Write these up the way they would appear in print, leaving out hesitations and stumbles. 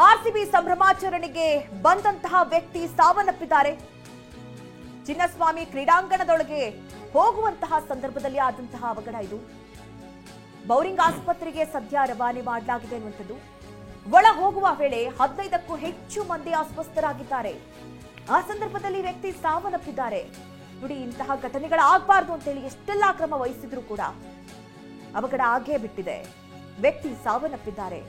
RCB ಸಂಭ್ರಮಾಚರಣೆಗೆ ಬಂದಂತಹ ವ್ಯಕ್ತಿ ಸಾವನ್ನಪ್ಪಿದ್ದಾರೆ. ಚಿನ್ನಸ್ವಾಮಿ ಕ್ರೀಡಾಂಗಣದೊಳಗೆ ಹೋಗುವಂತಹ ಸಂದರ್ಭದಲ್ಲಿ ಆದಂತಹ ಅವಘಡ ಇದು. ಬೌರಿಂಗ್ ಆಸ್ಪತ್ರೆಗೆ ಸದ್ಯ ರವಾನೆ ಮಾಡಲಾಗಿದೆ ಅನ್ನುವಂಥದ್ದು. ಒಳ ಹೋಗುವ ವೇಳೆ 15ಕ್ಕೂ ಹೆಚ್ಚು ಮಂದಿ ಅಸ್ವಸ್ಥರಾಗಿದ್ದಾರೆ. ಆ ಸಂದರ್ಭದಲ್ಲಿ ವ್ಯಕ್ತಿ ಸಾವನ್ನಪ್ಪಿದ್ದಾರೆ. ನೋಡಿ, ಇಂತಹ ಘಟನೆಗಳಾಗಬಾರ್ದು ಅಂತೇಳಿ ಎಷ್ಟೆಲ್ಲಾ ಕ್ರಮ ವಹಿಸಿದ್ರು ಕೂಡ ಅವಘಡ ಆಗೇ ಬಿಟ್ಟಿದೆ. ವ್ಯಕ್ತಿ ಸಾವನ್ನಪ್ಪಿದ್ದಾರೆ.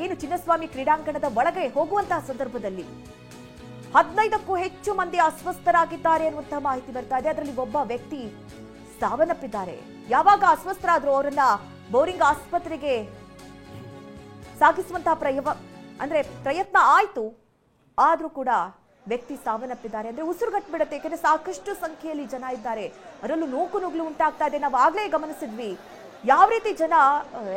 ಏನು ಚಿನ್ನಸ್ವಾಮಿ ಕ್ರೀಡಾಂಗಣದ ಒಳಗೆ ಹೋಗುವಂತಹ ಸಂದರ್ಭದಲ್ಲಿ 15ಕ್ಕೂ ಹೆಚ್ಚು ಮಂದಿ ಅಸ್ವಸ್ಥರಾಗಿದ್ದಾರೆ ಅನ್ನುವಂತಹ ಮಾಹಿತಿ ಬರ್ತಾ ಇದೆ. ಅದರಲ್ಲಿ ಒಬ್ಬ ವ್ಯಕ್ತಿ ಸಾವನ್ನಪ್ಪಿದ್ದಾರೆ. ಯಾವಾಗ ಅಸ್ವಸ್ಥರಾದ್ರು ಅವರನ್ನ ಬೌರಿಂಗ್ ಆಸ್ಪತ್ರೆಗೆ ಸಾಗಿಸುವಂತಹ ಪ್ರಯತ್ನ ಆಯ್ತು. ಆದ್ರೂ ಕೂಡ ವ್ಯಕ್ತಿ ಸಾವನ್ನಪ್ಪಿದ್ದಾರೆ. ಅಂದ್ರೆ ಉಸಿರುಗಟ್ಬಿಡುತ್ತೆ. ಯಾಕಂದ್ರೆ ಸಾಕಷ್ಟು ಸಂಖ್ಯೆಯಲ್ಲಿ ಜನ ಇದ್ದಾರೆ. ಅದರಲ್ಲೂ ನೂಕು ನುಗ್ಲು ಉಂಟಾಗ್ತಾ ಇದೆ. ನಾವು ಆಗ್ಲೇ ಗಮನಿಸಿದ್ವಿ ಯಾವ ರೀತಿ ಜನ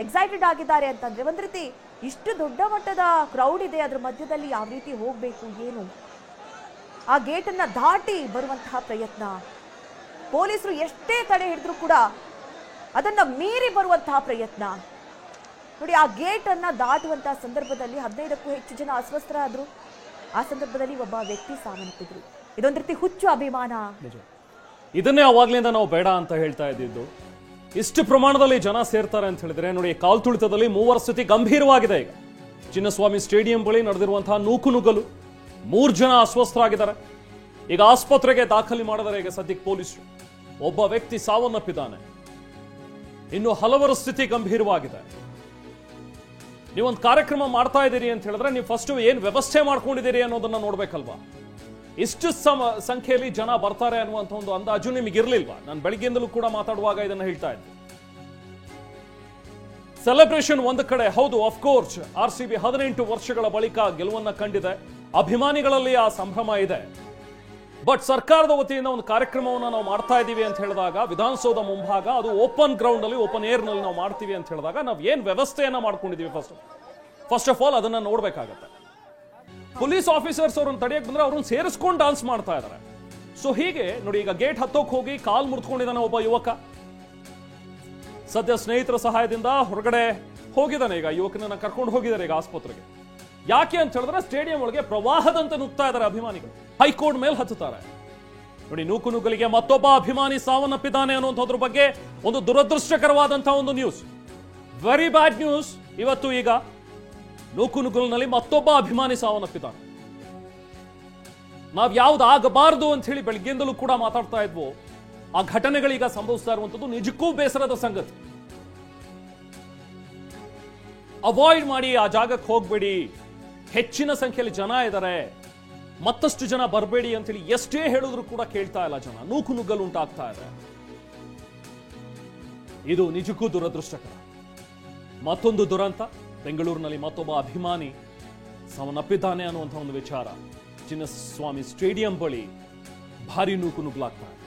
ಎಕ್ಸೈಟೆಡ್ ಆಗಿದ್ದಾರೆ ಅಂತಂದ್ರೆ, ಒಂದ್ ರೀತಿ ಇಷ್ಟು ದೊಡ್ಡ ಮಟ್ಟದ ಕ್ರೌಡ್ ಇದೆ, ಅದ್ರ ಮಧ್ಯದಲ್ಲಿ ಯಾವ ರೀತಿ ಹೋಗ್ಬೇಕು, ಏನು ಆ ಗೇಟ್ ಅನ್ನ ದಾಟಿ ಬರುವಂತಹ ಪ್ರಯತ್ನ. ಪೊಲೀಸರು ಎಷ್ಟೇ ತಡೆ ಹಿಡಿದ್ರು ಕೂಡ ಅದನ್ನ ಮೀರಿ ಬರುವಂತಹ ಪ್ರಯತ್ನ. ನೋಡಿ, ಆ ಗೇಟ್ ಅನ್ನ ದಾಟುವಂತಹ ಸಂದರ್ಭದಲ್ಲಿ 15ಕ್ಕೂ ಹೆಚ್ಚು ಜನ ಅಸ್ವಸ್ಥರಾದ್ರು. ಆ ಸಂದರ್ಭದಲ್ಲಿ ಒಬ್ಬ ವ್ಯಕ್ತಿ ಸಾವನ್ನಪ್ಪಿದ್ರು. ಇದೊಂದು ರೀತಿ ಹುಚ್ಚು ಅಭಿಮಾನ. ಇದನ್ನೇ ಅವಾಗ್ಲಿಂದ ನಾವು ಬೇಡ ಅಂತ ಹೇಳ್ತಾ ಇದ್ದಿದ್ದು. ಇಷ್ಟು ಪ್ರಮಾಣದಲ್ಲಿ ಜನ ಸೇರ್ತಾರೆ ಅಂತ ಹೇಳಿದ್ರೆ ನೋಡಿ, ಕಾಲ್ ತುಳಿತದಲ್ಲಿ 3 ಸ್ಥಿತಿ ಗಂಭೀರವಾಗಿದೆ. ಈಗ ಚಿನ್ನಸ್ವಾಮಿ ಸ್ಟೇಡಿಯಂ ಬಳಿ ನಡೆದಿರುವಂತಹ ನೂಕುನುಗ್ಗಲು 3 ಜನ ಅಸ್ವಸ್ಥರಾಗಿದ್ದಾರೆ. ಈಗ ಆಸ್ಪತ್ರೆಗೆ ದಾಖಲು ಮಾಡಿದರೆ ಈಗ ಸದ್ಯಕ್ಕೆ ಪೊಲೀಸರು. ಒಬ್ಬ ವ್ಯಕ್ತಿ ಸಾವನ್ನಪ್ಪಿದ್ದಾನೆ. ಇನ್ನು ಹಲವರ ಸ್ಥಿತಿ ಗಂಭೀರವಾಗಿದೆ. ನೀವೊಂದು ಕಾರ್ಯಕ್ರಮ ಮಾಡ್ತಾ ಇದ್ದೀರಿ ಅಂತ ಹೇಳಿದ್ರೆ ನೀವು ಫಸ್ಟ್ ಏನ್ ವ್ಯವಸ್ಥೆ ಮಾಡ್ಕೊಂಡಿದ್ದೀರಿ ಅನ್ನೋದನ್ನ ನೋಡ್ಬೇಕಲ್ವಾ. ಇಷ್ಟು ಸಂಖ್ಯೆಯಲ್ಲಿ ಜನ ಬರ್ತಾರೆ ಅನ್ನುವಂಥ ಒಂದು ಅಂದಾಜು ನಿಮಗಿರ್ಲಿಲ್ವಾ? ನಾನು ಬೆಳಗ್ಗೆಯಿಂದಲೂ ಕೂಡ ಮಾತಾಡುವಾಗ ಇದನ್ನ ಹೇಳ್ತಾ ಇದ್ದೆ. ಸೆಲೆಬ್ರೇಷನ್ ಒಂದು ಕಡೆ, ಹೌದು, ಅಫ್ಕೋರ್ಸ್ ಆರ್ಸಿಬಿ 18 ವರ್ಷಗಳ ಬಳಿಕ ಗೆಲುವನ್ನ ಕಂಡಿದೆ. ಅಭಿಮಾನಿಗಳಲ್ಲಿ ಆ ಸಂಭ್ರಮ ಇದೆ. ಬಟ್ ಸರ್ಕಾರದ ವತಿಯಿಂದ ಒಂದು ಕಾರ್ಯಕ್ರಮವನ್ನು ನಾವು ಮಾಡ್ತಾ ಇದ್ದೀವಿ ಅಂತ ಹೇಳಿದಾಗ, ವಿಧಾನಸೌಧ ಮುಂಭಾಗ, ಅದು ಓಪನ್ ಗ್ರೌಂಡ್ ಅಲ್ಲಿ, ಓಪನ್ ಏರ್ ನಲ್ಲಿ ನಾವು ಮಾಡ್ತೀವಿ ಅಂತ ಹೇಳಿದಾಗ ನಾವು ಏನ್ ವ್ಯವಸ್ಥೆಯನ್ನ ಮಾಡ್ಕೊಂಡಿದೀವಿ ಫಸ್ಟ್ ಆಫ್ ಆಲ್ ಅದನ್ನ ನೋಡ್ಬೇಕಾಗತ್ತೆ. ಪೊಲೀಸ್ ಆಫೀಸರ್ಸ್ ಅವ್ರನ್ನ ತಡೆಯಕ್ಕೆ ಬಂದ್ರೆ ಅವ್ರನ್ನ ಸೇರಿಸ್ಕೊಂಡು ಡಾನ್ಸ್ ಮಾಡ್ತಾ ಇದ್ದಾರೆ. ಸೊ ಹೀಗೆ ನೋಡಿ, ಈಗ ಗೇಟ್ ಹತ್ತೋಕ್ ಹೋಗಿ ಕಾಲ್ ಮುರಿದುಕೊಂಡಿದ್ದಾನೆ ಒಬ್ಬ ಯುವಕ. ಸದ್ಯ ಸ್ನೇಹಿತರ ಸಹಾಯದಿಂದ ಹೊರಗಡೆ ಹೋಗಿದ್ದಾನೆ. ಈಗ ಯುವಕನನ್ನ ಕರ್ಕೊಂಡು ಹೋಗಿದ್ದಾರೆ ಈಗ ಆಸ್ಪತ್ರೆಗೆ. ಯಾಕೆ ಅಂತ ಹೇಳಿದ್ರೆ ಸ್ಟೇಡಿಯಂ ಒಳಗೆ ಪ್ರವಾಹದಂತೆ ನುಗ್ತಾ ಇದ್ದಾರೆ ಅಭಿಮಾನಿಗಳು. ಹೈಕೋರ್ಟ್ ಮೇಲೆ ಹತ್ತುತ್ತಾರೆ. ನೋಡಿ, ನೂಕುನುಗ್ಗಲಿಗೆ ಮತ್ತೊಬ್ಬ ಅಭಿಮಾನಿ ಸಾವನ್ನಪ್ಪಿದ್ದಾನೆ ಅನ್ನುವಂಥದ್ರ ಬಗ್ಗೆ ಒಂದು ದುರದೃಷ್ಟಕರವಾದಂತಹ ಒಂದು ನ್ಯೂಸ್, ವೆರಿ ಬ್ಯಾಡ್ ನ್ಯೂಸ್. ಇವತ್ತು ಈಗ ನೂಕುನುಗ್ಗಲಿನಲ್ಲಿ ಮತ್ತೊಬ್ಬ ಅಭಿಮಾನಿ ಸಾವನ್ನಪ್ಪಿದ್ದಾನೆ. ನಾವ್ ಯಾವ್ದಾಗಬಾರದು ಅಂತ ಹೇಳಿ ಬೆಳಗ್ಗೆಯಿಂದಲೂ ಕೂಡ ಮಾತಾಡ್ತಾ ಇದ್ವು. ಆ ಘಟನೆಗಳೀಗ ಸಂಭವಿಸ್ತಾ ಇರುವಂತದ್ದು ನಿಜಕ್ಕೂ ಬೇಸರದ ಸಂಗತಿ. ಅವಾಯ್ಡ್ ಮಾಡಿ, ಆ ಜಾಗಕ್ಕೆ ಹೋಗ್ಬೇಡಿ. ಹೆಚ್ಚಿನ ಸಂಖ್ಯೆಯಲ್ಲಿ ಜನ ಇದ್ದಾರೆ, ಮತ್ತಷ್ಟು ಜನ ಬರಬೇಡಿ ಅಂತೇಳಿ ಎಷ್ಟೇ ಹೇಳಿದ್ರು ಕೂಡ ಕೇಳ್ತಾ ಇಲ್ಲ ಜನ. ನೂಕುನುಗ್ಗಲು ಉಂಟಾಗ್ತಾ ಇದೆ. ಇದು ನಿಜಕ್ಕೂ ದುರದೃಷ್ಟಕರ. ಮತ್ತೊಂದು ದುರಂತ, ಬೆಂಗಳೂರಿನಲ್ಲಿ ಮತ್ತೊಬ್ಬ ಅಭಿಮಾನಿ ಸಾವನ್ನಪ್ಪಿದ್ದಾನೆ ಅನ್ನುವಂಥ ಒಂದು ವಿಚಾರ. ಚಿನ್ನಸ್ವಾಮಿ ಸ್ಟೇಡಿಯಂ ಬಳಿ ಭಾರಿ ನೂಕುನುಗ್ಗಲಾಗ್ತಾ ಇದೆ.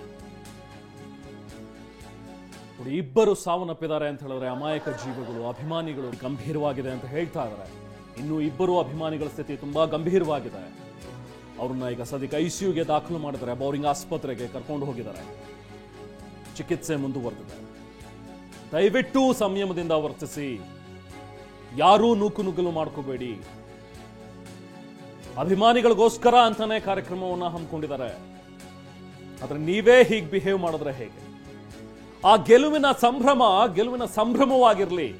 ನೋಡಿ, ಇಬ್ಬರು ಸಾವನ್ನಪ್ಪಿದ್ದಾರೆ ಅಂತ ಹೇಳಿದ್ರೆ ಅಮಾಯಕ ಜೀವಗಳು, ಅಭಿಮಾನಿಗಳು ಗಂಭೀರವಾಗಿದೆ ಅಂತ ಹೇಳ್ತಾ ಇದ್ದಾರೆ. ಇನ್ನು ಇಬ್ಬರು ಅಭಿಮಾನಿಗಳ ಸ್ಥಿತಿ ತುಂಬಾ ಗಂಭೀರವಾಗಿದೆ. ಅವ್ರನ್ನ ಈಗ ಸದ್ಯಕ್ಕೆ ಐಸಿಯುಗೆ ದಾಖಲು ಮಾಡಿದ್ದಾರೆ. ಬೌರಿಂಗ್ ಆಸ್ಪತ್ರೆಗೆ ಕರ್ಕೊಂಡು ಹೋಗಿದ್ದಾರೆ. ಚಿಕಿತ್ಸೆ ಮುಂದುವರೆದಿದೆ. ದಯವಿಟ್ಟು ಸಂಯಮದಿಂದ ವರ್ತಿಸಿ. ಯಾರೂ ನೂಕುನುಗ್ಗಲು ಮಾಡ್ಕೋಬೇಡಿ. ಅಭಿಮಾನಿಗಳಿಗೋಸ್ಕರ ಅಂತಾನೆ ಕಾರ್ಯಕ್ರಮವನ್ನ ಹಮ್ಮಿಕೊಂಡಿದ್ದಾರೆ. ಆದ್ರೆ ನೀವೇ ಹೀಗೆ ಬಿಹೇವ್ ಮಾಡಿದ್ರೆ ಹೇಗೆ? ಆ ಗೆಲುವಿನ ಸಂಭ್ರಮವಾಗಿರ್ಲಿ.